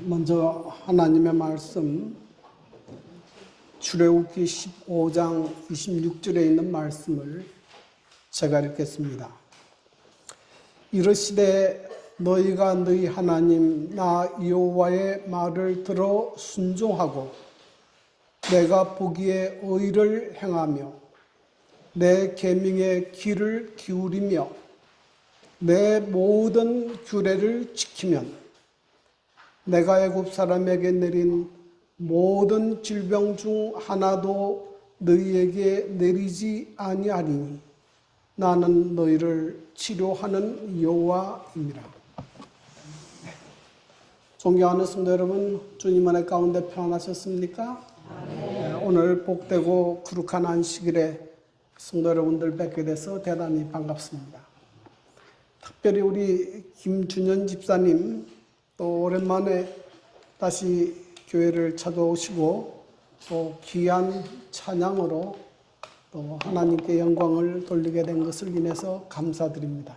먼저 하나님의 말씀 출애굽기 15장 26절에 있는 말씀을 제가 읽겠습니다. 이르시되 너희가 너희 하나님 나 여호와의 말을 들어 순종하고 내가 보기에 의를 행하며 내 계명의 귀를 기울이며 내 모든 규례를 지키면 내가 애굽 사람에게 내린 모든 질병 중 하나도 너희에게 내리지 아니하리니 나는 너희를 치료하는 여호와입니다. 존경하는 성도 여러분, 주님 안에 가운데 평안하셨습니까? 오늘 복되고 거룩한 안식일에 성도 여러분들 뵙게 돼서 대단히 반갑습니다. 특별히 우리 김준현 집사님 또 오랜만에 다시 교회를 찾아오시고 또 귀한 찬양으로 또 하나님께 영광을 돌리게 된 것을 인해서 감사드립니다.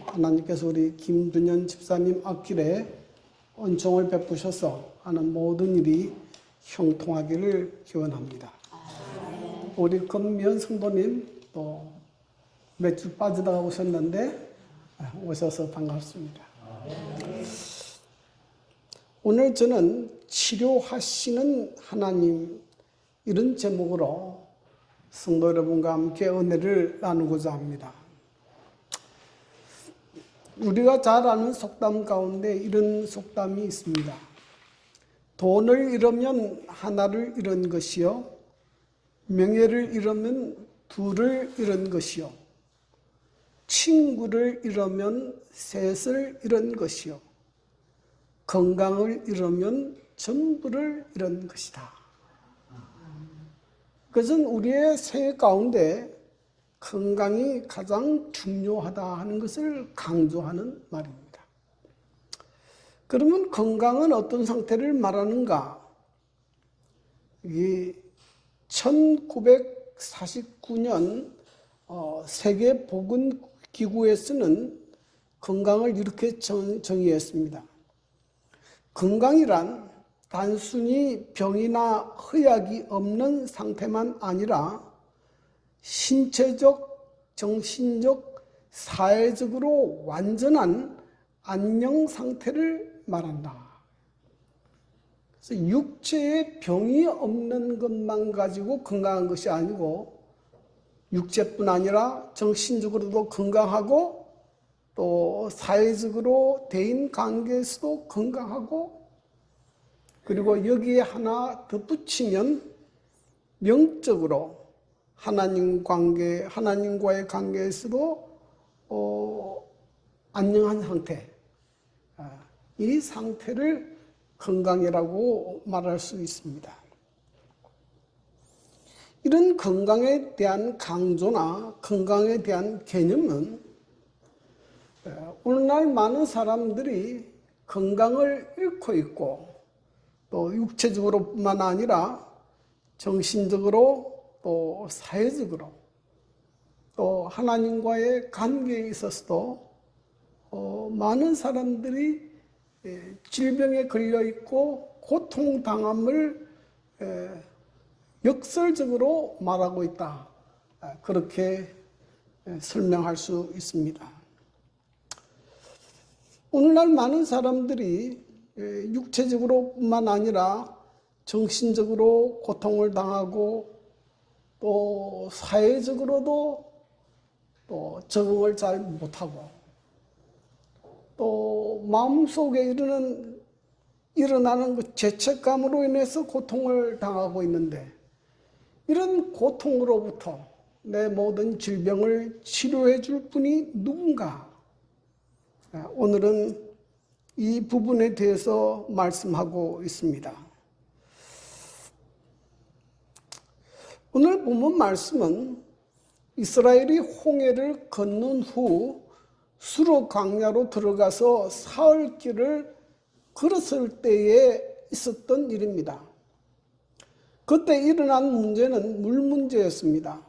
하나님께서 우리 김준현 집사님 앞길에 은총을 베푸셔서 하는 모든 일이 형통하기를 기원합니다. 우리 금미연 성도님 또 몇 주 빠지다가 오셨는데 오셔서 반갑습니다. 오늘 저는 치료하시는 하나님 이런 제목으로 성도 여러분과 함께 은혜를 나누고자 합니다. 우리가 잘 아는 속담 가운데 이런 속담이 있습니다. 돈을 잃으면 하나를 잃은 것이요 명예를 잃으면 둘을 잃은 것이요 친구를 잃으면 셋을 잃은 것이요 건강을 잃으면 전부를 잃은 것이다. 그것은 우리의 생애 가운데 건강이 가장 중요하다 하는 것을 강조하는 말입니다. 그러면 건강은 어떤 상태를 말하는가? 이 1949년 세계보건기구에서는 건강을 이렇게 정의했습니다. 건강이란 단순히 병이나 허약이 없는 상태만 아니라 신체적, 정신적, 사회적으로 완전한 안녕 상태를 말한다. 그래서 육체에 병이 없는 것만 가지고 건강한 것이 아니고 육체뿐 아니라 정신적으로도 건강하고 또 사회적으로 대인관계에서도 건강하고 그리고 여기에 하나 덧붙이면 영적으로 하나님과의 관계에서도 안녕한 상태, 이 상태를 건강이라고 말할 수 있습니다. 이런 건강에 대한 강조나 건강에 대한 개념은 오늘날 많은 사람들이 건강을 잃고 있고 또 육체적으로뿐만 아니라 정신적으로 또 사회적으로 또 하나님과의 관계에 있어서도 많은 사람들이 질병에 걸려 있고 고통당함을 역설적으로 말하고 있다. 그렇게 설명할 수 있습니다. 오늘날 많은 사람들이 육체적으로뿐만 아니라 정신적으로 고통을 당하고 또 사회적으로도 또 적응을 잘 못하고 또 마음속에 일어나는 그 죄책감으로 인해서 고통을 당하고 있는데 이런 고통으로부터 내 모든 질병을 치료해 줄 분이 누군가? 오늘은 이 부분에 대해서 말씀하고 있습니다. 오늘 본문 말씀은 이스라엘이 홍해를 건넌 후 수르 광야로 들어가서 사흘 길을 걸었을 때에 있었던 일입니다. 그때 일어난 문제는 물 문제였습니다.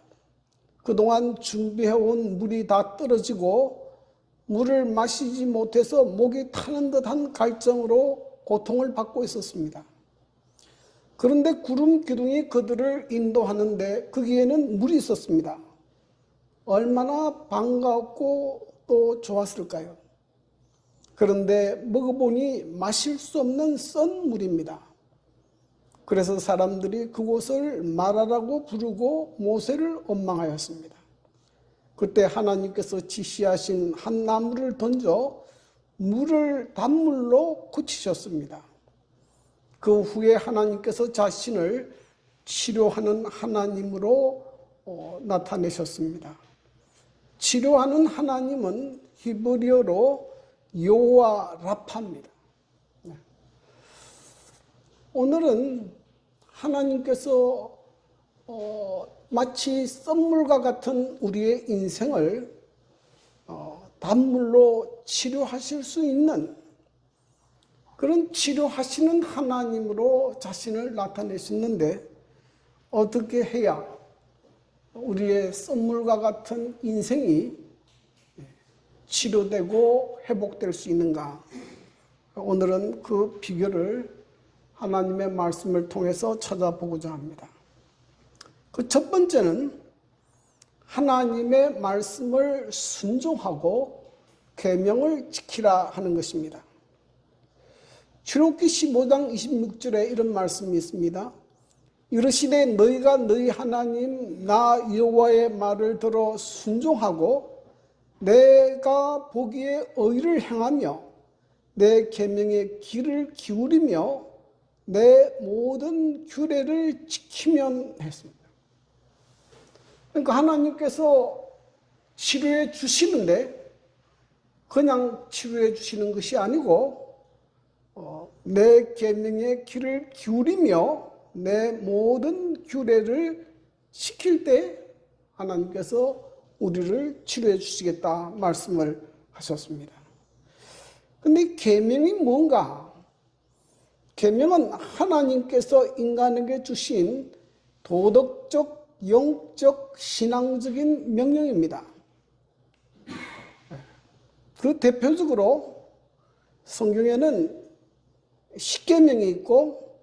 그동안 준비해온 물이 다 떨어지고 물을 마시지 못해서 목이 타는 듯한 갈증으로 고통을 받고 있었습니다. 그런데 구름 기둥이 그들을 인도하는데 거기에는 물이 있었습니다. 얼마나 반갑고 또 좋았을까요? 그런데 먹어보니 마실 수 없는 썬 물입니다. 그래서 사람들이 그곳을 마라라고 부르고 모세를 원망하였습니다. 그때 하나님께서 지시하신 한 나무를 던져 물을 단물로 고치셨습니다. 그 후에 하나님께서 자신을 치료하는 하나님으로 나타내셨습니다. 치료하는 하나님은 히브리어로 여호와 라파입니다. 오늘은 하나님께서 마치 썬물과 같은 우리의 인생을 단물로 치료하실 수 있는 그런 치료하시는 하나님으로 자신을 나타내셨는데 어떻게 해야 우리의 썬물과 같은 인생이 치료되고 회복될 수 있는가? 오늘은 그 비결을 하나님의 말씀을 통해서 찾아보고자 합니다. 그 첫 번째는 하나님의 말씀을 순종하고 계명을 지키라 하는 것입니다. 출애굽기 15장 26절에 이런 말씀이 있습니다. 이르시되 너희가 너희 하나님 나 여호와의 말을 들어 순종하고 내가 보기에 의를 행하며 내 계명의 귀를 기울이며 내 모든 규례를 지키면 했습니다. 그러니까 하나님께서 치료해 주시는데 그냥 치료해 주시는 것이 아니고 내 계명의 귀를 기울이며 내 모든 규례를 지킬 때 하나님께서 우리를 치료해 주시겠다 말씀을 하셨습니다. 근데 계명이 뭔가? 계명은 하나님께서 인간에게 주신 도덕적, 영적, 신앙적인 명령입니다. 그 대표적으로 성경에는 십계명이 있고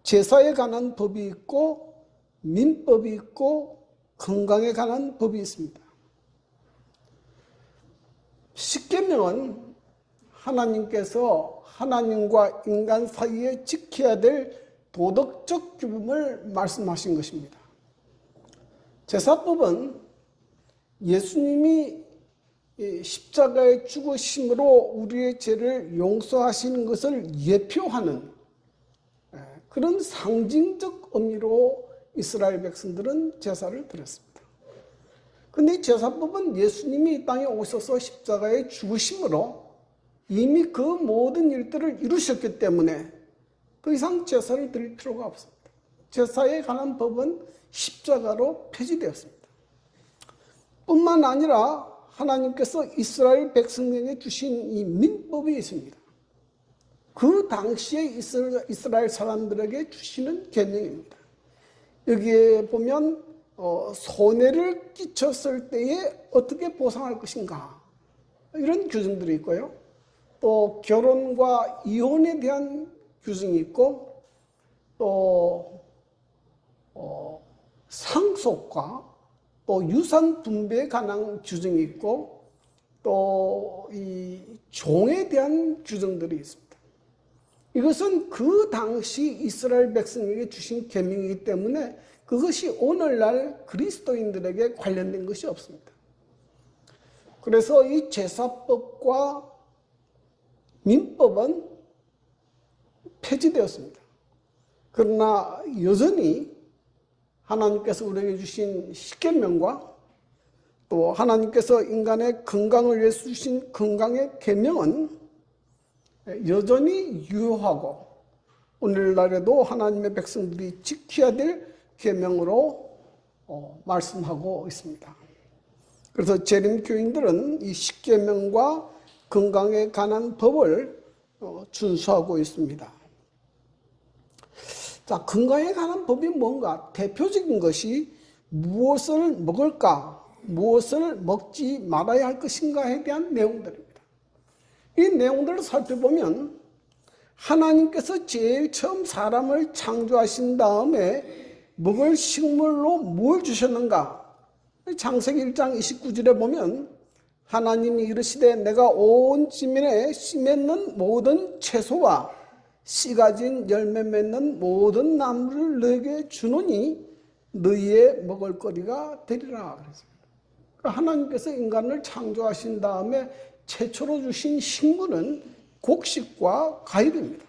제사에 관한 법이 있고 민법이 있고 건강에 관한 법이 있습니다. 십계명은 하나님께서 하나님과 인간 사이에 지켜야 될 도덕적 규범을 말씀하신 것입니다. 제사법은 예수님이 십자가에 죽으심으로 우리의 죄를 용서하시는 것을 예표하는 그런 상징적 의미로 이스라엘 백성들은 제사를 드렸습니다. 그런데 제사법은 예수님이 이 땅에 오셔서 십자가에 죽으심으로 이미 그 모든 일들을 이루셨기 때문에 더 이상 제사를 드릴 필요가 없습니다. 제사에 관한 법은 십자가로 폐지되었습니다. 뿐만 아니라 하나님께서 이스라엘 백성에게 주신 이 민법이 있습니다. 그 당시에 이스라엘 사람들에게 주시는 계명입니다. 여기에 보면 손해를 끼쳤을 때에 어떻게 보상할 것인가 이런 규정들이 있고요. 또 결혼과 이혼에 대한 규정이 있고 또 상속과 또 유산 분배에 관한 규정이 있고 또 이 종에 대한 규정들이 있습니다. 이것은 그 당시 이스라엘 백성에게 주신 계명이기 때문에 그것이 오늘날 그리스도인들에게 관련된 것이 없습니다. 그래서 이 제사법과 민법은 폐지되었습니다. 그러나 여전히 하나님께서 우리에게 주신 십계명과 또 하나님께서 인간의 건강을 위해서 주신 건강의 계명은 여전히 유효하고 오늘날에도 하나님의 백성들이 지켜야 될 계명으로 말씀하고 있습니다. 그래서 재림교인들은 이 십계명과 건강에 관한 법을 준수하고 있습니다. 자, 건강에 관한 법이 뭔가? 대표적인 것이 무엇을 먹을까 무엇을 먹지 말아야 할 것인가에 대한 내용들입니다. 이 내용들을 살펴보면 하나님께서 제일 처음 사람을 창조하신 다음에 먹을 식물로 뭘 주셨는가? 창세기 1장 29절에 보면 하나님이 이르시되 내가 온 지면에 씨 맺는 모든 채소와 씨 가진 열매 맺는 모든 나무를 너에게 주노니 너희의 먹을거리가 되리라 그랬습니다. 하나님께서 인간을 창조하신 다음에 최초로 주신 식물은 곡식과 과일입니다.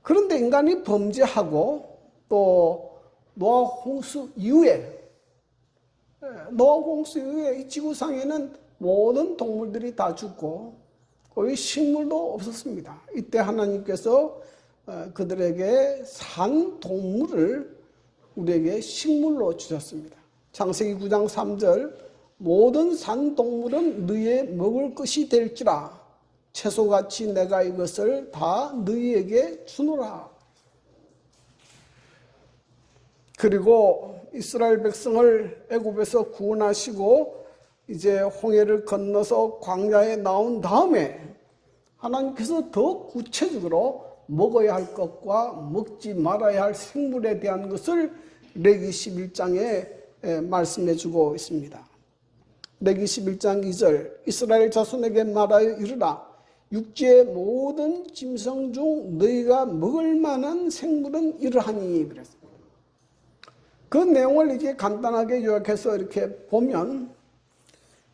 그런데 인간이 범죄하고 또 노아 홍수 이후에 이 지구상에는 모든 동물들이 다 죽고 거의 식물도 없었습니다. 이때 하나님께서 그들에게 산 동물을 우리에게 식물로 주셨습니다. 창세기 9장 3절 모든 산 동물은 너희의 먹을 것이 될지라 채소같이 내가 이것을 다 너희에게 주노라. 그리고 이스라엘 백성을 애굽에서 구원하시고 이제 홍해를 건너서 광야에 나온 다음에 하나님께서 더 구체적으로 먹어야 할 것과 먹지 말아야 할 생물에 대한 것을 레위기 11장에 말씀해 주고 있습니다. 레위기 11장 2절 이스라엘 자손에게 말하여 이르라 육지의 모든 짐승 중 너희가 먹을 만한 생물은 이러하니 그랬습니다. 그 내용을 이렇게 간단하게 요약해서 이렇게 보면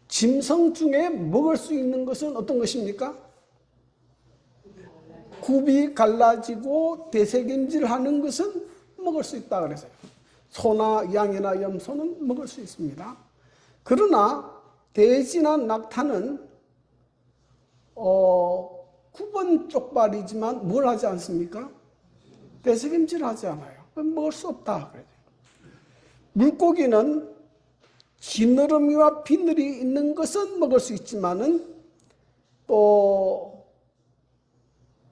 짐승 중에 먹을 수 있는 것은 어떤 것입니까? 굽이 갈라지고 되새김질하는 것은 먹을 수 있다 그래서요. 소나 양이나 염소는 먹을 수 있습니다. 그러나 돼지나 낙타는 굽은 쪽발이지만 뭘 하지 않습니까? 되새김질하지 않아요. 먹을 수 없다 그래요. 물고기는 지느러미와 비늘이 있는 것은 먹을 수 있지만은 또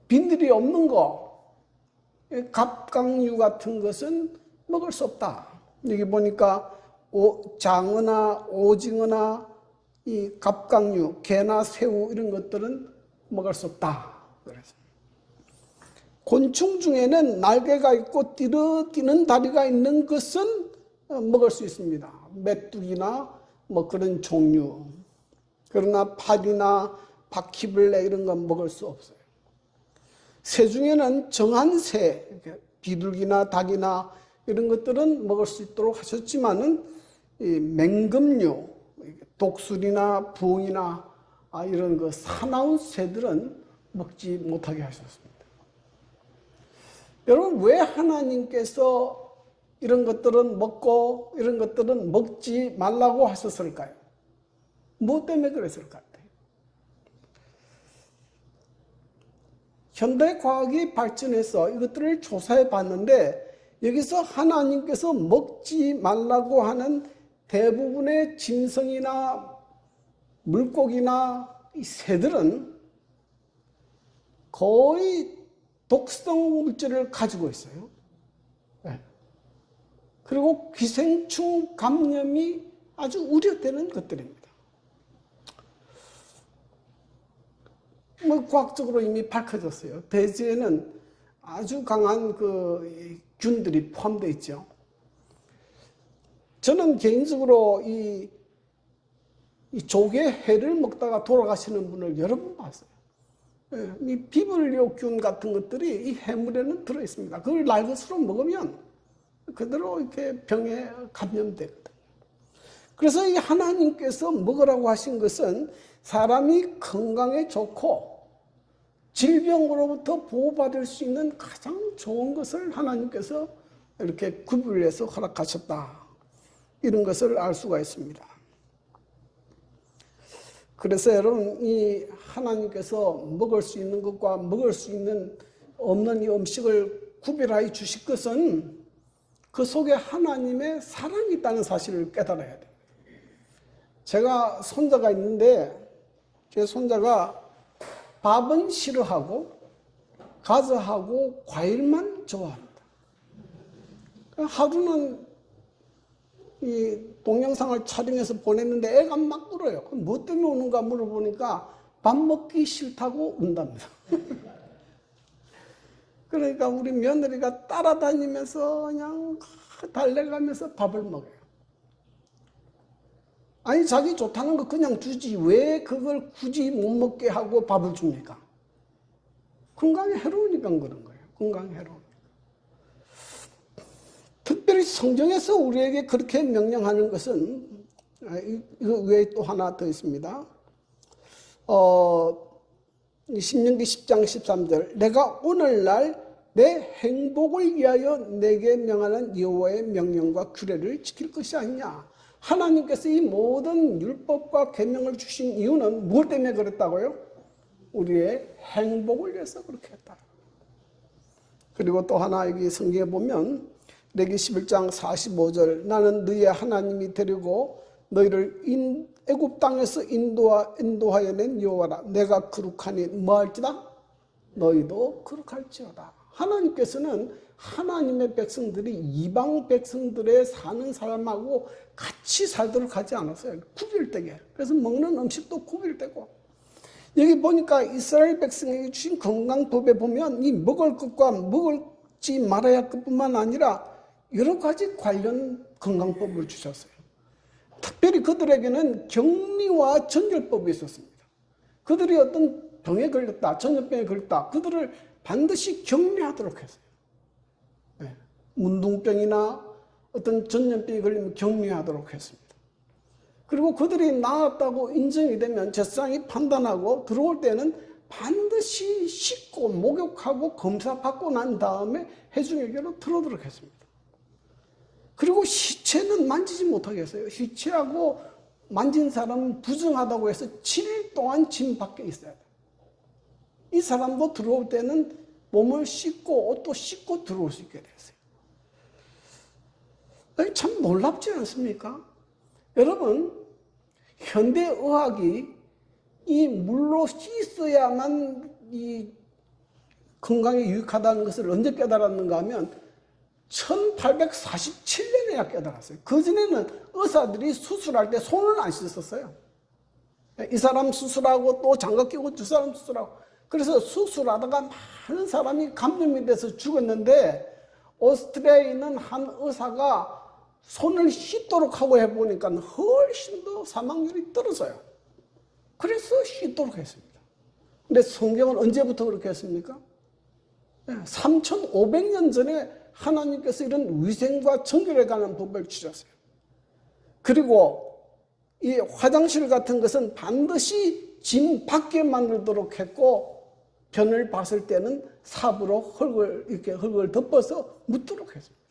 비늘이 없는 거, 갑각류 같은 것은 먹을 수 없다. 여기 보니까 장어나 오징어나 이 갑각류, 개나 새우 이런 것들은 먹을 수 없다. 그래서 곤충 중에는 날개가 있고 뛰는 다리가 있는 것은 먹을 수 있습니다. 메뚜기나 뭐 그런 종류. 그러나 파리나 바퀴벌레 이런 건 먹을 수 없어요. 새 중에는 정한 새, 비둘기나 닭이나 이런 것들은 먹을 수 있도록 하셨지만은 이 맹금류, 독수리나 부엉이나 이런 그 사나운 새들은 먹지 못하게 하셨습니다. 여러분 왜 하나님께서 이런 것들은 먹고 이런 것들은 먹지 말라고 하셨을까요? 뭐 때문에 그랬을 것 같아요? 현대 과학이 발전해서 이것들을 조사해 봤는데 여기서 하나님께서 먹지 말라고 하는 대부분의 짐승이나 물고기나 이 새들은 거의 독성 물질을 가지고 있어요. 그리고 기생충 감염이 아주 우려되는 것들입니다. 뭐 과학적으로 이미 밝혀졌어요. 돼지에는 아주 강한 그 균들이 포함되어 있죠. 저는 개인적으로 이 조개 회를 먹다가 돌아가시는 분을 여러 번 봤어요. 이 비블리오균 같은 것들이 이 해물에는 들어 있습니다. 그걸 날것으로 먹으면 그대로 이렇게 병에 감염되거든요. 그래서 이 하나님께서 먹으라고 하신 것은 사람이 건강에 좋고 질병으로부터 보호받을 수 있는 가장 좋은 것을 하나님께서 이렇게 구분해서 허락하셨다. 이런 것을 알 수가 있습니다. 그래서 여러분 이 하나님께서 먹을 수 있는 것과 먹을 수 있는 없는 이 음식을 구별하여 주실 것은 그 속에 하나님의 사랑이 있다는 사실을 깨달아야 돼요. 제가 손자가 있는데 제 손자가 밥은 싫어하고 과자하고 과일만 좋아합니다. 하루는 이 동영상을 촬영해서 보냈는데 애가 막 울어요. 뭐 때문에 우는가 물어보니까 밥 먹기 싫다고 운답니다. 그러니까 우리 며느리가 따라다니면서 그냥 달래가면서 밥을 먹어요. 아니 자기 좋다는 거 그냥 주지 왜 그걸 굳이 못 먹게 하고 밥을 줍니까? 건강에 해로우니까 그런 거예요. 건강에 해로우니까. 특별히 성경에서 우리에게 그렇게 명령하는 것은 이거 외에 또 하나 더 있습니다. 신명기 10장 13절 내가 오늘날 내 행복을 위하여 내게 명하는 여호와의 명령과 규례를 지킬 것이 아니냐. 하나님께서 이 모든 율법과 계명을 주신 이유는 무엇 때문에 그랬다고요? 우리의 행복을 위해서 그렇게 했다. 그리고 또 하나 여기 성경에 보면 레기 11장 45절 나는 너희의 하나님이 되려고 너희를 애굽 땅에서 인도하여 낸 여호와라. 내가 거룩하니 뭐할지다? 너희도 거룩할지어다. 하나님께서는 하나님의 백성들이 이방 백성들의 사는 사람하고 같이 살도록 하지 않았어요. 구별되게. 그래서 먹는 음식도 구별되고. 여기 보니까 이스라엘 백성에게 주신 건강법에 보면 이 먹을 것과 먹지 말아야 할 것뿐만 아니라 여러 가지 관련 건강법을 주셨어요. 특별히 그들에게는 격리와 전결법이 있었습니다. 그들이 어떤 병에 걸렸다, 전염병에 걸렸다, 그들을 반드시 격리하도록 했어요. 네. 문둥병이나 어떤 전염병에 걸리면 격리하도록 했습니다. 그리고 그들이 나았다고 인정이 되면 제사장이 판단하고 들어올 때는 반드시 씻고 목욕하고 검사받고 난 다음에 회중에게로 들어오도록 했습니다. 그리고 시체는 만지지 못하게 했어요. 시체하고 만진 사람은 부정하다고 해서 7일 동안 짐 밖에 있어야 돼요. 이 사람도 들어올 때는 몸을 씻고 옷도 씻고 들어올 수 있게 됐어요. 참 놀랍지 않습니까? 여러분, 현대의학이 이 물로 씻어야만 이 건강에 유익하다는 것을 언제 깨달았는가 하면 1847년에야 깨달았어요. 그전에는 의사들이 수술할 때 손을 안 씻었어요. 이 사람 수술하고 또 장갑 끼고 저 사람 수술하고. 그래서 수술하다가 많은 사람이 감염이 돼서 죽었는데 오스트리아에 있는 한 의사가 손을 씻도록 하고 해보니까 훨씬 더 사망률이 떨어져요. 그래서 씻도록 했습니다. 근데 성경은 언제부터 그렇게 했습니까? 3500년 전에 하나님께서 이런 위생과 정결에 관한 법을 주셨어요. 그리고 이 화장실 같은 것은 반드시 짐 밖에 만들도록 했고 변을 봤을 때는 삽으로 흙을 덮어서 묻도록 했습니다.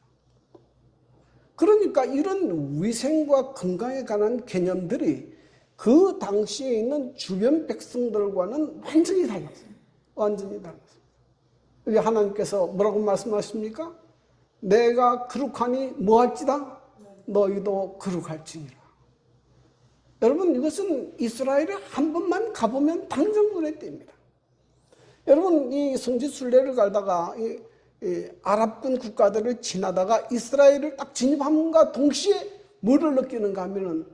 그러니까 이런 위생과 건강에 관한 개념들이 그 당시에 있는 주변 백성들과는 완전히 달랐어요. 완전히 달랐어요. 여기 하나님께서 뭐라고 말씀하십니까? 내가 거룩하니 뭐할지다? 너희도 거룩할지니라. 여러분, 이것은 이스라엘에 한 번만 가보면 당장 눈에 띕니다. 여러분, 이 성지 순례를 가다가 이 아랍권 국가들을 지나다가 이스라엘을 딱 진입함과 동시에 뭐를 느끼는가 하면은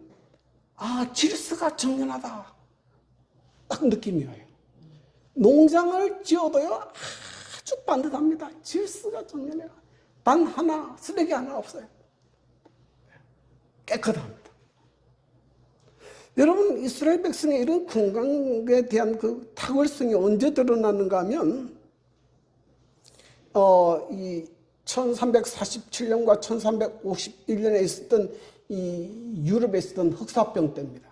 질서가 정연하다. 딱 느낌이 와요. 농장을 지어도요 아주 반듯합니다. 질서가 정연해요. 단 하나, 쓰레기 하나 없어요. 깨끗합니다. 여러분, 이스라엘 백성의 이런 건강에 대한 그 탁월성이 언제 드러났는가 하면, 이 1347년과 1351년에 있었던 이 유럽에 있었던 흑사병 때입니다.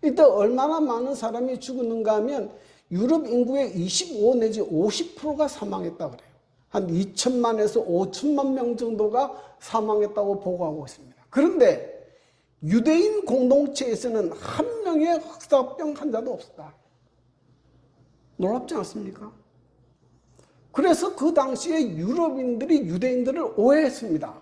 이때 얼마나 많은 사람이 죽었는가 하면, 유럽 인구의 25 내지 50%가 사망했다고 그래요. 한 2천만에서 5천만 명 정도가 사망했다고 보고하고 있습니다. 그런데 유대인 공동체에서는 한 명의 흑사병 환자도 없었다. 놀랍지 않습니까? 그래서 그 당시에 유럽인들이 유대인들을 오해했습니다.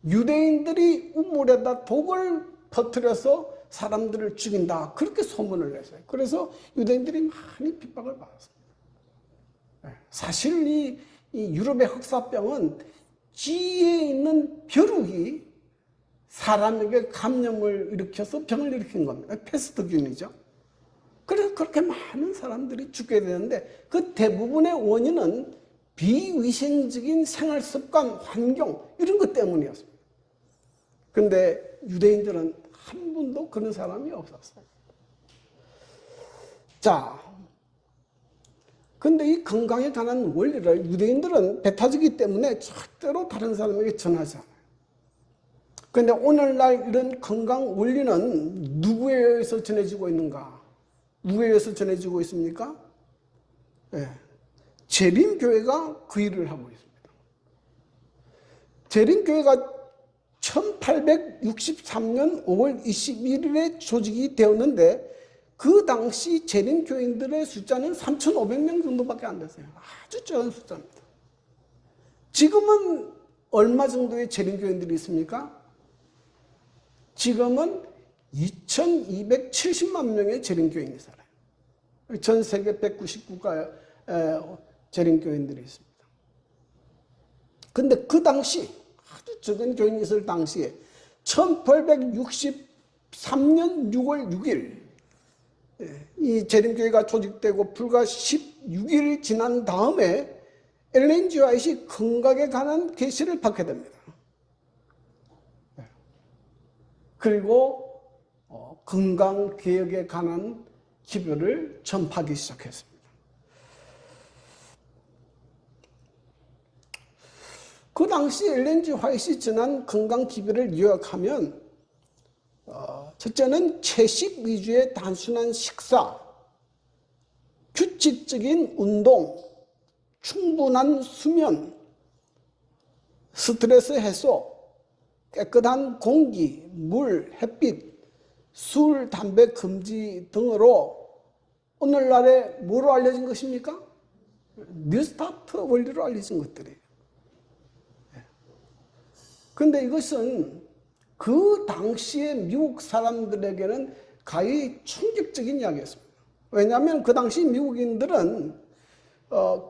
유대인들이 우물에다 독을 퍼뜨려서 사람들을 죽인다. 그렇게 소문을 냈어요. 그래서 유대인들이 많이 핍박을 받았습니다. 사실 이 유럽의 흑사병은 지에 있는 벼룩이 사람에게 감염을 일으켜서 병을 일으킨 겁니다. 패스트균이죠. 그래서 그렇게 많은 사람들이 죽게 되는데 그 대부분의 원인은 비위생적인 생활 습관, 환경 이런 것 때문이었습니다. 그런데 유대인들은 한 분도 그런 사람이 없었어요. 자, 근데 이 건강에 관한 원리를 유대인들은 배타지기 때문에 절대로 다른 사람에게 전하지 않아요. 그런데 오늘날 이런 건강 원리는 누구에 의해서 전해지고 있는가? 누구에 의해서 전해지고 있습니까? 네. 재림교회가 그 일을 하고 있습니다. 재림교회가 1863년 5월 21일에 조직이 되었는데 그 당시 재림교인들의 숫자는 3,500명 정도밖에 안 됐어요. 아주 적은 숫자입니다. 지금은 얼마 정도의 재림교인들이 있습니까? 지금은 2,270만 명의 재림교인이 살아요. 전 세계 190국가에 재림교인들이 있습니다. 근데 그 당시 아주 적은 교인이 있을 당시에 1863년 6월 6일 이 재림교회가 조직되고 불과 16일 지난 다음에 엘렌 G. 화이트이 건강에 관한 계시를 받게 됩니다. 그리고 건강개혁에 관한 기별을 전파하기 시작했습니다. 그 당시 엘렌 G. 화이트이 전한 건강기별을 요약하면 첫째는 채식 위주의 단순한 식사, 규칙적인 운동, 충분한 수면, 스트레스 해소, 깨끗한 공기, 물, 햇빛, 술, 담배 금지 등으로 오늘날에 뭐로 알려진 것입니까? 뉴스타트 원리로 알려진 것들이에요. 그런데 이것은 그 당시에 미국 사람들에게는 가히 충격적인 이야기였습니다. 왜냐하면 그 당시 미국인들은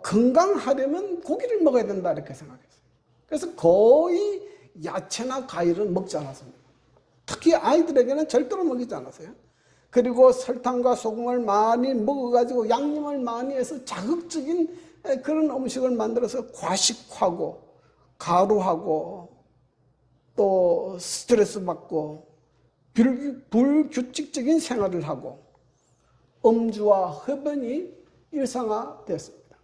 건강하려면 고기를 먹어야 된다 이렇게 생각했어요. 그래서 거의 야채나 과일은 먹지 않았습니다. 특히 아이들에게는 절대로 먹이지 않았어요. 그리고 설탕과 소금을 많이 먹어가지고 양념을 많이 해서 자극적인 그런 음식을 만들어서 과식하고 가루하고 또 스트레스 받고 불규칙적인 생활을 하고 음주와 흡연이 일상화됐습니다.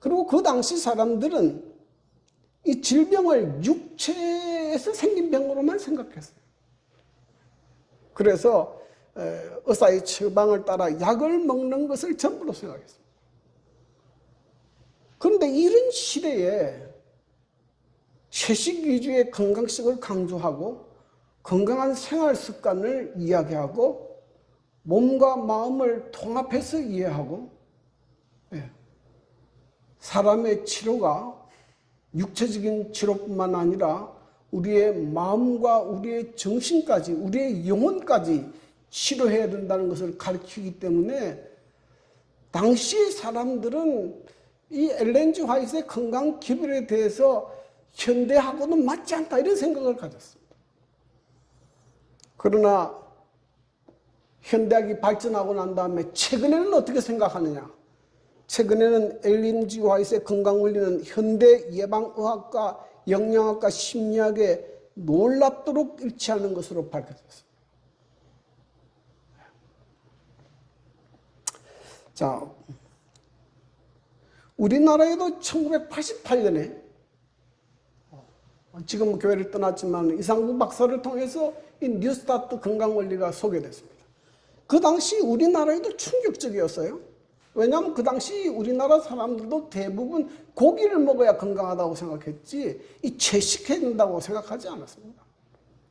그리고 그 당시 사람들은 이 질병을 육체에서 생긴 병으로만 생각했어요. 그래서 의사의 처방을 따라 약을 먹는 것을 전부로 생각했습니다. 그런데 이런 시대에 채식 위주의 건강식을 강조하고 건강한 생활 습관을 이야기하고 몸과 마음을 통합해서 이해하고 사람의 치료가 육체적인 치료뿐만 아니라 우리의 마음과 우리의 정신까지 우리의 영혼까지 치료해야 된다는 것을 가르치기 때문에 당시 사람들은 이 엘렌 G. 화이트의 건강 기별에 대해서 현대하고는 맞지 않다 이런 생각을 가졌습니다. 그러나 현대학이 발전하고 난 다음에 최근에는 어떻게 생각하느냐? 최근에는 엘렌 G. 화이트의 건강원리는 현대 예방의학과, 영양학과, 심리학에 놀랍도록 일치하는 것으로 밝혀졌습니다. 자, 우리나라에도 1988년에 지금 교회를 떠났지만 이상구 박사를 통해서 이 뉴스타트 건강원리가 소개됐습니다. 그 당시 우리나라에도 충격적이었어요. 왜냐하면 그 당시 우리나라 사람들도 대부분 고기를 먹어야 건강하다고 생각했지 이 채식해야 된다고 생각하지 않았습니다.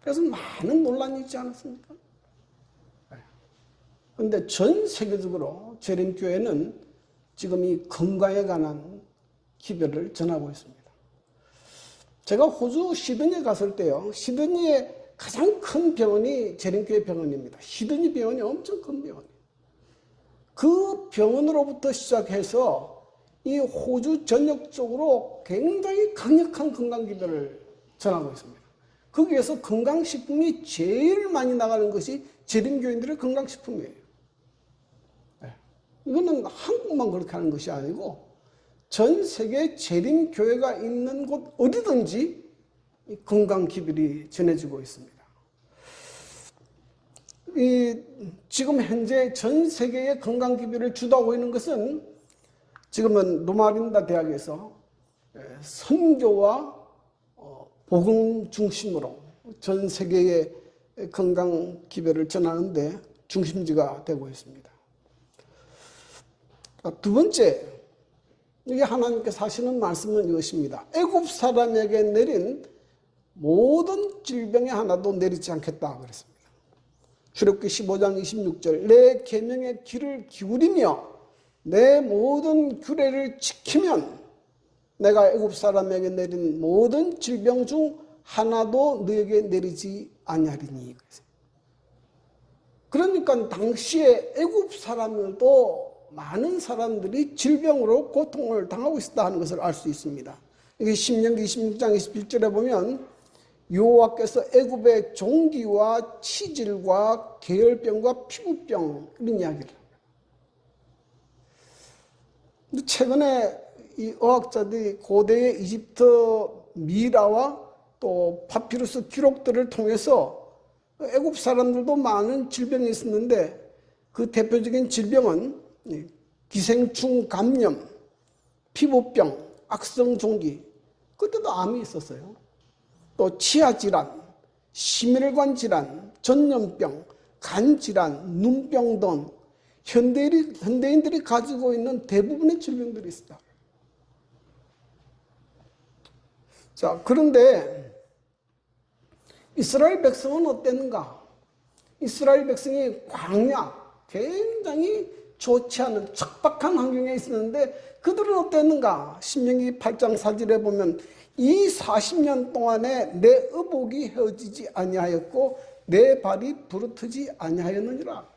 그래서 많은 논란이 있지 않았습니까? 그런데 전 세계적으로 재림교회는 지금 이 건강에 관한 기별을 전하고 있습니다. 제가 호주 시드니에 갔을 때요. 시드니의 가장 큰 병원이 재림교회 병원입니다. 시드니 병원이 엄청 큰 병원이에요. 그 병원으로부터 시작해서 이 호주 전역적으로 굉장히 강력한 건강 기별을 전하고 있습니다. 거기에서 건강식품이 제일 많이 나가는 것이 재림교인들의 건강식품이에요. 이거는 한국만 그렇게 하는 것이 아니고 전 세계 재림교회가 있는 곳 어디든지 건강기별이 전해지고 있습니다. 지금 현재 전 세계의 건강기별을 주도하고 있는 것은 지금은 로마린다 대학에서 선교와 복음 중심으로 전 세계의 건강기별을 전하는데 중심지가 되고 있습니다. 두 번째, 이게 하나님께서 하시는 말씀은 이것입니다. 애굽 사람에게 내린 모든 질병에 하나도 내리지 않겠다 그랬습니다. 출애굽기 15장 26절 내 계명의 귀를 기울이며 내 모든 규례를 지키면 내가 애굽 사람에게 내린 모든 질병 중 하나도 너에게 내리지 아니하리니. 그러니까 당시에 애굽 사람들도 많은 사람들이 질병으로 고통을 당하고 있었다 하는 것을 알 수 있습니다. 이게 신명기 26장 21절에 보면 여호와께서 애굽의 종기와 치질과 계열병과 피부병 이런 이야기를 합니다. 최근에 이 의학자들이 고대의 이집트 미라와 또 파피루스 기록들을 통해서 애굽 사람들도 많은 질병이 있었는데 그 대표적인 질병은 기생충 감염, 피부병, 악성 종기, 그때도 암이 있었어요. 또 치아 질환, 심혈관 질환, 전염병, 간 질환, 눈병 등 현대인들이 가지고 있는 대부분의 질병들이 있습니다. 자, 그런데 이스라엘 백성은 어땠는가? 이스라엘 백성이 광야, 굉장히 좋지 않은 척박한 환경에 있었는데 그들은 어땠는가? 신명기 8장 4절에 보면 이 40년 동안에 내 의복이 헤어지지 아니하였고 내 발이 부르트지 아니하였느니라.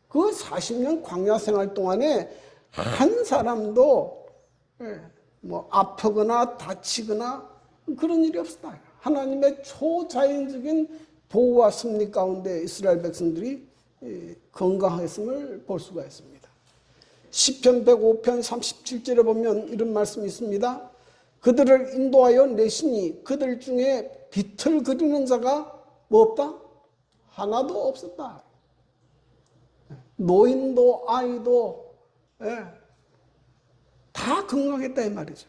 그 40년 광야 생활 동안에 한 사람도 뭐 아프거나 다치거나 그런 일이 없었다. 하나님의 초자연적인 보호와 섭리 가운데 이스라엘 백성들이 건강했음을 볼 수가 있습니다. 시편 105편 37절에 보면 이런 말씀이 있습니다. 그들을 인도하여 내시니 그들 중에 비틀거리는 자가 뭐 없다? 하나도 없었다. 노인도 아이도 다 건강했다 이 말이죠.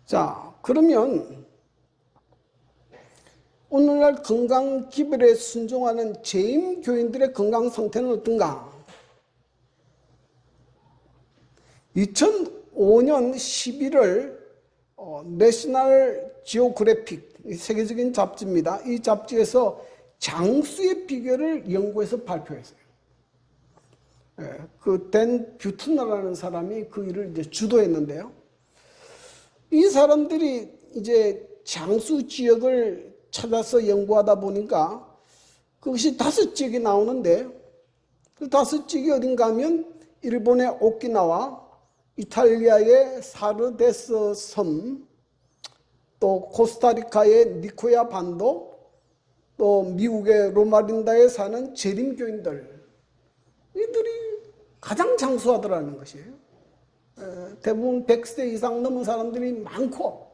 자, 그러면 오늘날 건강 기별에 순종하는 재임 교인들의 건강 상태는 어떤가? 2005년 11월 내셔널 지오그래픽 세계적인 잡지입니다. 이 잡지에서 장수의 비결을 연구해서 발표했어요. 그 댄 뷰트너라는 사람이 그 일을 이제 주도했는데요. 이 사람들이 이제 장수 지역을 찾아서 연구하다 보니까 그것이 5지역이 나오는데 그 5지역이 어딘가 하면 일본의 오키나와 이탈리아의 사르데스 섬, 또 코스타리카의 니코야 반도, 또 미국의 로마린다에 사는 재림교인들, 이들이 가장 장수하더라는 것이에요. 대부분 100세 이상 넘은 사람들이 많고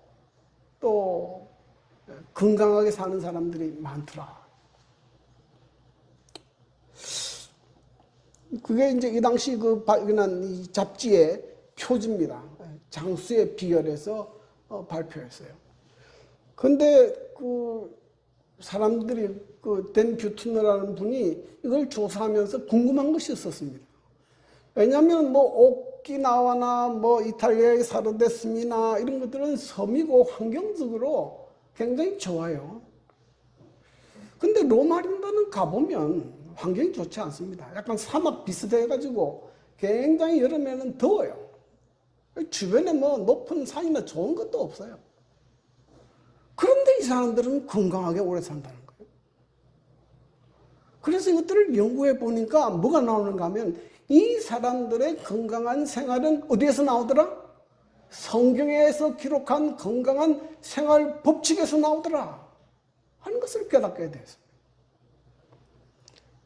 또 건강하게 사는 사람들이 많더라. 그게 이제 이 당시 그 발견한 이 잡지의 표지입니다. 장수의 비결에서 발표했어요. 근데 그 사람들이 그 댄 뷰트너라는 분이 이걸 조사하면서 궁금한 것이 있었습니다. 왜냐하면 뭐 오키나와나 뭐 이탈리아의 사르데스미나 이런 것들은 섬이고 환경적으로 굉장히 좋아요. 근데 로마린다는 가보면 환경이 좋지 않습니다. 약간 사막 비슷해가지고 굉장히 여름에는 더워요. 주변에 뭐 높은 산이나 좋은 것도 없어요. 그런데 이 사람들은 건강하게 오래 산다는 거예요. 그래서 이것들을 연구해 보니까 뭐가 나오는가 하면 이 사람들의 건강한 생활은 어디에서 나오더라? 성경에서 기록한 건강한 생활 법칙에서 나오더라 하는 것을 깨닫게 됐습니다.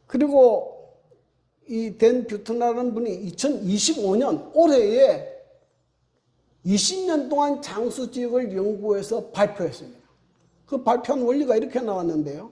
그리고 이 댄 뷰트나라는 분이 2025년 올해에 20년 동안 장수지역을 연구해서 발표했습니다. 그 발표한 원리가 이렇게 나왔는데요.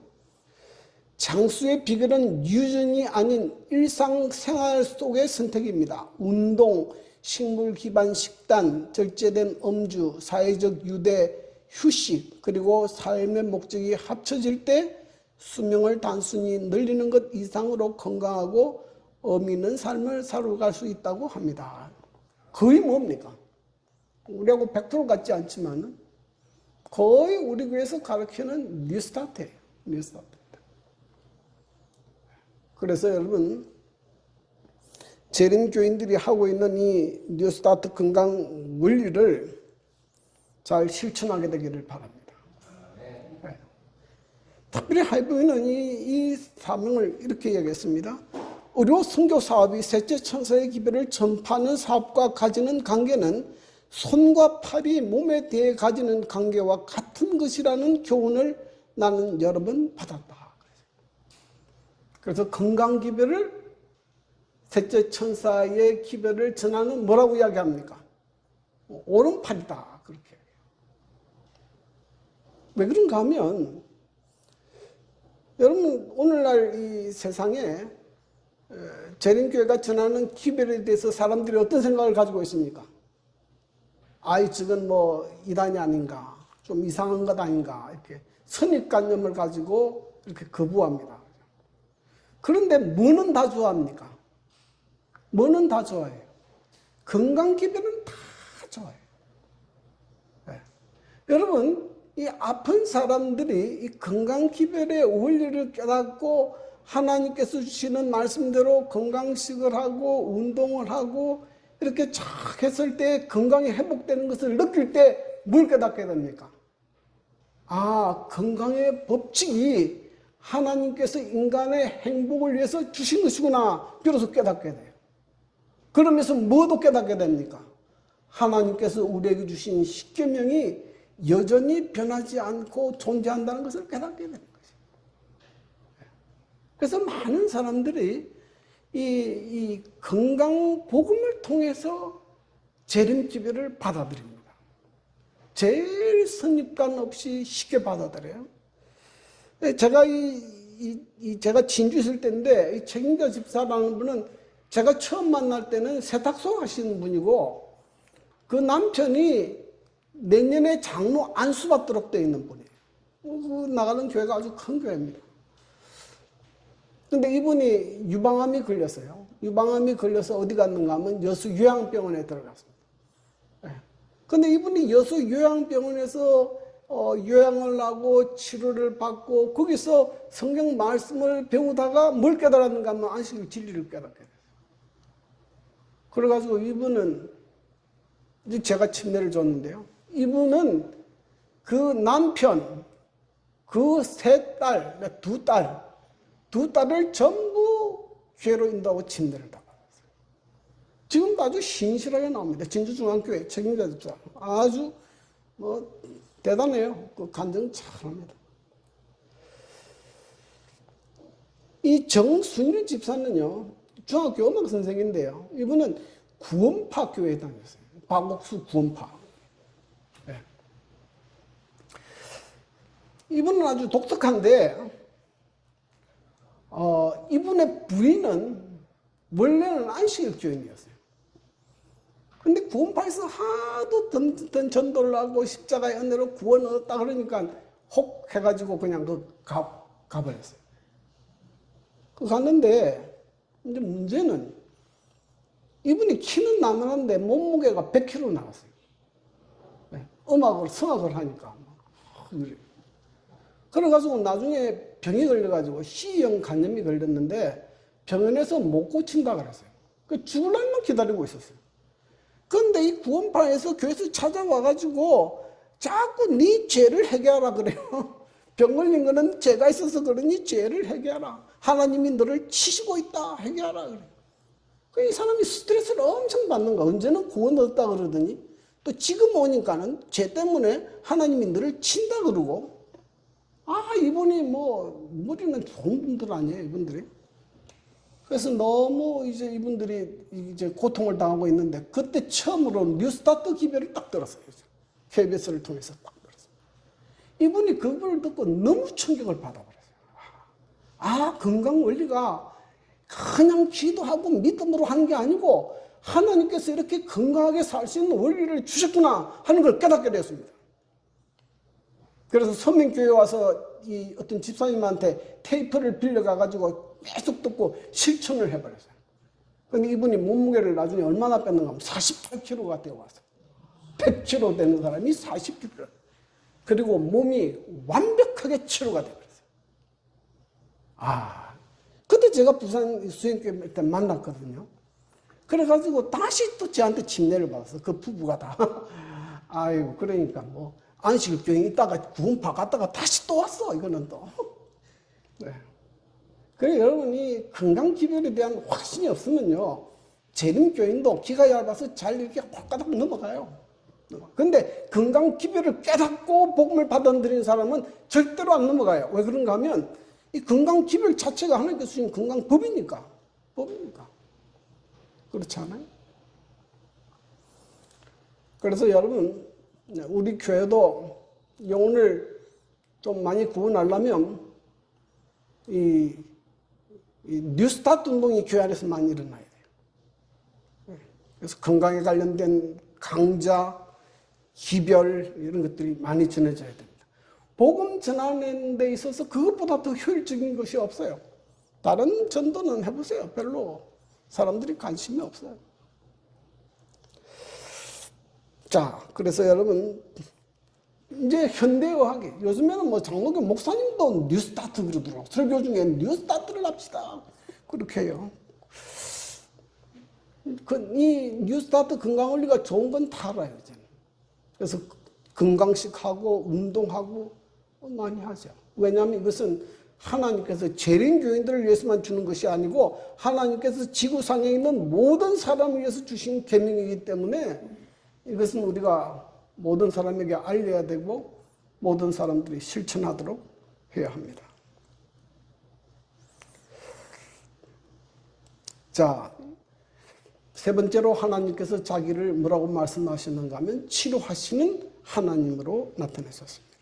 장수의 비결은 유전이 아닌 일상생활 속의 선택입니다. 운동, 식물 기반 식단, 절제된 음주, 사회적 유대, 휴식, 그리고 삶의 목적이 합쳐질 때 수명을 단순히 늘리는 것 이상으로 건강하고 의미 있는 삶을 살아갈 수 있다고 합니다. 거의 뭡니까? 우리하고 100% 같지 않지만 거의 우리 교회에서 가르치는 뉴스타트예요. 뉴스타트. 그래서 여러분, 재림교인들이 하고 있는 이 뉴스타트 건강 원리를 잘 실천하게 되기를 바랍니다. 네. 특별히 하이브는 이 사명을 이렇게 얘기했습니다. 의료 선교 사업이 셋째 천사의 기별을 전파하는 사업과 가지는 관계는 손과 팔이 몸에 대해 가지는 관계와 같은 것이라는 교훈을 나는 여러 번 받았다. 그래서 건강 기별을 셋째 천사의 기별을 전하는 뭐라고 이야기합니까? 오른팔이다. 그렇게. 왜 그런가 하면 여러분 오늘날 이 세상에 재림교회가 전하는 기별에 대해서 사람들이 어떤 생각을 가지고 있습니까? 아이 저건 뭐 이단이 아닌가, 좀 이상한 것 아닌가 이렇게 선입관념을 가지고 이렇게 거부합니다. 그런데 뭐는 다 좋아합니까? 뭐는 다 좋아해요? 건강 기별은 다 좋아해요. 네. 여러분 이 아픈 사람들이 이 건강 기별의 원리를 깨닫고 하나님께서 주시는 말씀대로 건강식을 하고 운동을 하고 이렇게 쫙 했을 때 건강이 회복되는 것을 느낄 때 뭘 깨닫게 됩니까? 아, 건강의 법칙이 하나님께서 인간의 행복을 위해서 주신 것이구나 비로소 깨닫게 돼요. 그러면서 뭐도 깨닫게 됩니까? 하나님께서 우리에게 주신 십계명이 여전히 변하지 않고 존재한다는 것을 깨닫게 되는 거죠. 그래서 많은 사람들이 이 건강 복음을 통해서 재림기별을 받아들입니다. 제일 선입관 없이 쉽게 받아들여요. 제가 제가 진주 있을 때인데 이 책임자 집사라는 분은 제가 처음 만날 때는 세탁소 하시는 분이고 그 남편이 내년에 장로 안수 받도록 되어 있는 분이에요. 그 나가는 교회가 아주 큰 교회입니다. 근데 이분이 유방암이 걸렸어요. 유방암이 걸려서 어디 갔는가 하면 여수 요양병원에 들어갔습니다. 근데 이분이 여수 요양병원에서 요양을 하고 치료를 받고 거기서 성경 말씀을 배우다가 뭘 깨달았는가 하면 안식일 진리를 깨닫게 됐어요. 그래가지고 이분은 이제 제가 침례를 줬는데요. 이분은 그 남편, 그 세 딸, 두 딸을 전부 교회로 인도하고 침례를 다 받았어요. 지금도 아주 신실하게 나옵니다. 진주중앙교회 책임자 집사. 아주 대단해요. 그 간증 잘합니다. 이 정순일 집사는요, 중학교 음악 선생인데요. 이분은 구원파 교회에 다녔어요. 박옥수 구원파. 네. 이분은 아주 독특한데, 이분의 부인은 원래는 안식일 교인이었어요. 근데 구원파에서 하도 전도를 하고 십자가의 은혜로 구원 얻었다 그러니까 혹 해가지고 그냥 가버렸어요. 갔는데 이제 문제는 이분이 키는 나만한데 몸무게가 100kg 나갔어요. 네. 성악을 하니까. 그래가지고 나중에 병이 걸려가지고 C형 간염이 걸렸는데 병원에서 못 고친다 그랬어요. 죽을 날만 기다리고 있었어요. 그런데 이 구원파에서 교회에서 찾아와가지고 자꾸 네 죄를 해결하라 그래요. 병 걸린 거는 죄가 있어서 그러니 죄를 해결하라. 하나님이 너를 치시고 있다. 해결하라 그래요. 이 사람이 스트레스를 엄청 받는 거야. 언제는 구원 얻었다 그러더니 또 지금 오니까는 죄 때문에 하나님이 너를 친다 그러고, 이분이 뭐 머리는 좋은 분들 아니에요, 이분들이. 그래서 너무 이제 이분들이 이제 고통을 당하고 있는데, 그때 처음으로 뉴스타트 기별을 딱 들었어요. KBS를 통해서 딱 들었어요. 이분이 그걸 듣고 너무 충격을 받아버렸어요. 건강 원리가 그냥 기도하고 믿음으로 하는 게 아니고 하나님께서 이렇게 건강하게 살 수 있는 원리를 주셨구나 하는 걸 깨닫게 되었습니다. 그래서 서명교회 와서 이 어떤 집사님한테 테이프를 빌려가가지고 계속 듣고 실천을 해버렸어요. 근데 이분이 몸무게를 나중에 얼마나 뺐는가 하면 48kg가 되어왔어요. 100kg 되는 사람이 40kg. 그리고 몸이 완벽하게 치료가 되어버렸어요. 그때 제가 부산 수행교회 때 만났거든요. 그래가지고 다시 또 저한테 침례를 받았어. 그 부부가 다. 아이고, 그러니까 뭐, 안식교회 있다가 구원파 갔다가 다시 또 왔어. 이거는 또. 네. 그래, 여러분이 건강기별에 대한 확신이 없으면요, 재림교인도 기가 얇아서 잘 이렇게 확가닥 넘어가요. 근데 건강기별을 깨닫고 복음을 받아들이는 사람은 절대로 안 넘어가요. 왜 그런가 하면, 이 건강기별 자체가 하나님께서 주신 건강법이니까. 그렇지 않아요? 그래서 여러분, 우리 교회도 영혼을 좀 많이 구원하려면 이 뉴스타트 운동이 교회 안에서 많이 일어나야 돼요. 그래서 건강에 관련된 강좌, 기별 이런 것들이 많이 전해져야 됩니다. 복음 전하는 데 있어서 그것보다 더 효율적인 것이 없어요. 다른 전도는 해보세요. 별로 사람들이 관심이 없어요. 자, 그래서 여러분, 이제 현대의학이, 요즘에는 뭐 장로교 목사님도 뉴스타트 그러더라고요. 설교 중에 뉴스타트를 합시다. 그렇게 해요. 이 뉴스타트 건강원리가 좋은 건 다 알아요, 이제는. 그래서 건강식 하고, 운동하고, 많이 하죠. 왜냐하면 이것은 하나님께서 재림 교인들을 위해서만 주는 것이 아니고 하나님께서 지구상에 있는 모든 사람을 위해서 주신 계명이기 때문에 이것은 우리가 모든 사람에게 알려야 되고 모든 사람들이 실천하도록 해야 합니다. 자, 세 번째로 하나님께서 자기를 뭐라고 말씀하셨는가 하면 치료하시는 하나님으로 나타내셨습니다.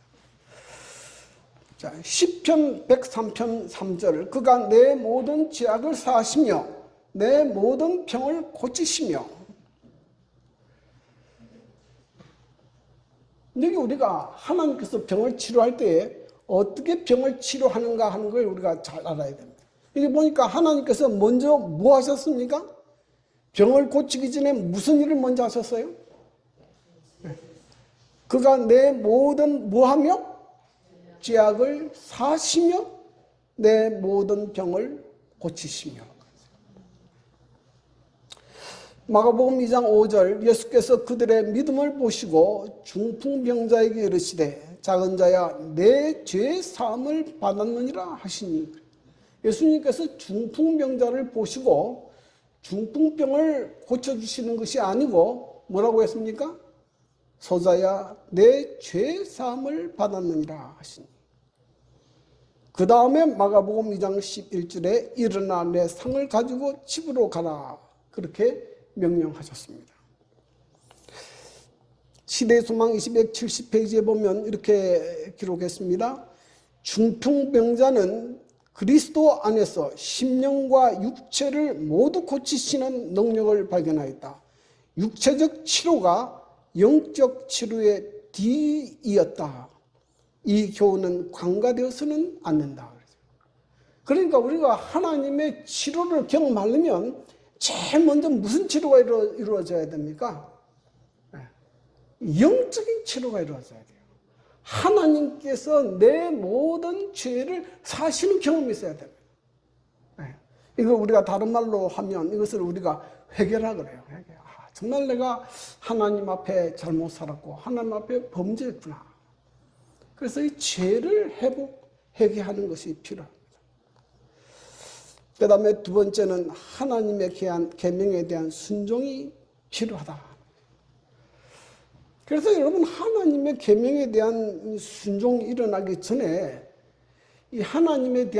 자, 시편 103편 3절 그가 내 모든 죄악을 사하시며 내 모든 병을 고치시며. 여기 우리가 하나님께서 병을 치료할 때에 어떻게 병을 치료하는가 하는 걸 우리가 잘 알아야 됩니다. 여기 보니까 하나님께서 먼저 뭐 하셨습니까? 병을 고치기 전에 무슨 일을 먼저 하셨어요? 그가 내 모든 뭐하며? 죄악을 사시며 내 모든 병을 고치시며. 마가복음 2장 5절 예수께서 그들의 믿음을 보시고 중풍병자에게 이르시되 작은 자야 내 죄 사함을 받았느니라 하시니. 예수님께서 중풍병자를 보시고 중풍병을 고쳐주시는 것이 아니고 뭐라고 했습니까? 소자야 내 죄 사함을 받았느니라 하시니. 그 다음에 마가복음 2장 11절에 일어나 내 상을 가지고 집으로 가라 그렇게 명령하셨습니다. 시대소망 270페이지에 보면 이렇게 기록했습니다. 중풍병자는 그리스도 안에서 심령과 육체를 모두 고치시는 능력을 발견하였다. 육체적 치료가 영적 치료의 뒤이었다. 이 교훈은 관가되어서는 안 된다. 그러니까 우리가 하나님의 치료를 경험하려면 제일 먼저 무슨 치료가 이루어져야 됩니까? 영적인 치료가 이루어져야 돼요. 하나님께서 내 모든 죄를 사시는 경험이 있어야 됩니다. 이거 우리가 다른 말로 하면 이것을 우리가 회개라 그래요. 회개. 정말 내가 하나님 앞에 잘못 살았고 하나님 앞에 범죄했구나. 그래서 이 죄를 회개하는 것이 필요합니다. 그 다음에 두 번째는 하나님의 계명에 대한 순종이 필요하다. 그래서 여러분 하나님의 계명에 대한 순종이 일어나기 전에 이 하나님의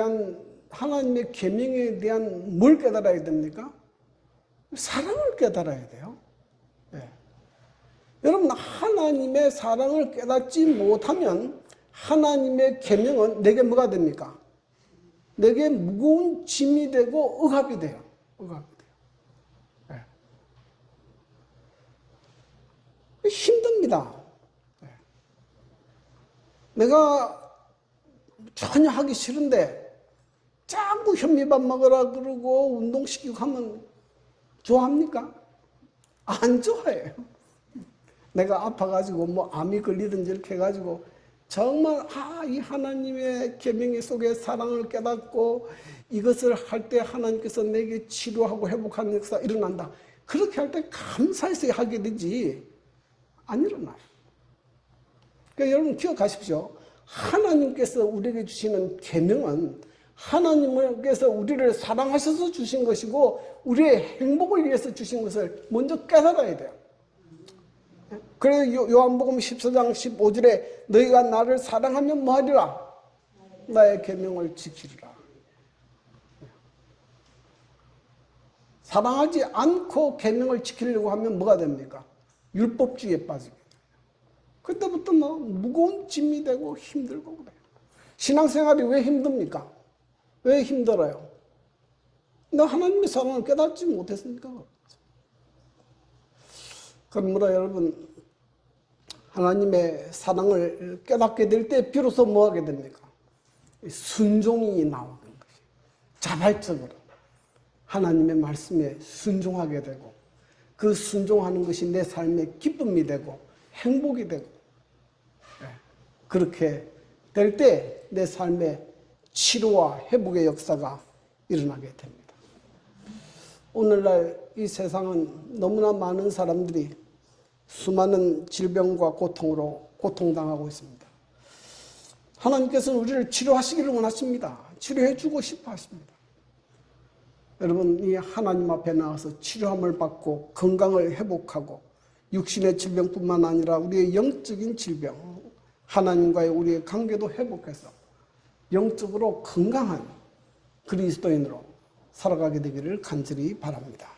계명에 대한 뭘 깨달아야 됩니까? 사랑을 깨달아야 돼요. 네. 여러분 하나님의 사랑을 깨닫지 못하면 하나님의 계명은 내게 뭐가 됩니까? 내게 무거운 짐이 되고 억압이 돼요. 억압이 돼요. 네. 힘듭니다. 네. 내가 전혀 하기 싫은데 자꾸 현미밥 먹으라 그러고 운동시키고 하면 좋아합니까? 안 좋아해요. 내가 아파가지고 뭐 암이 걸리든지 이렇게 해가지고 정말 이 하나님의 계명 속에 사랑을 깨닫고 이것을 할 때 하나님께서 내게 치료하고 회복하는 역사 일어난다. 그렇게 할 때 감사해서 하게 되지 안 일어나요. 그러니까 여러분 기억하십시오. 하나님께서 우리에게 주시는 계명은 하나님께서 우리를 사랑하셔서 주신 것이고 우리의 행복을 위해서 주신 것을 먼저 깨달아야 돼요. 그래서 요한복음 14장 15절에 너희가 나를 사랑하면 뭐하리라? 나의 계명을 지키리라. 사랑하지 않고 계명을 지키려고 하면 뭐가 됩니까? 율법주의에 빠지게 돼요. 그때부터 뭐 무거운 짐이 되고 힘들고 그래요. 신앙생활이 왜 힘듭니까? 왜 힘들어요? 나 하나님의 사랑을 깨닫지 못했으니까 그렇죠. 그러므로 여러분 하나님의 사랑을 깨닫게 될 때 비로소 뭐 하게 됩니까? 순종이 나오는 것이 자발적으로 하나님의 말씀에 순종하게 되고 그 순종하는 것이 내 삶의 기쁨이 되고 행복이 되고 그렇게 될 때 내 삶의 치료와 회복의 역사가 일어나게 됩니다. 오늘날 이 세상은 너무나 많은 사람들이 수많은 질병과 고통으로 고통당하고 있습니다. 하나님께서는 우리를 치료하시기를 원하십니다. 치료해 주고 싶어 하십니다. 여러분, 이 하나님 앞에 나와서 치료함을 받고 건강을 회복하고 육신의 질병뿐만 아니라 우리의 영적인 질병, 하나님과의 우리의 관계도 회복해서 영적으로 건강한 그리스도인으로 살아가게 되기를 간절히 바랍니다.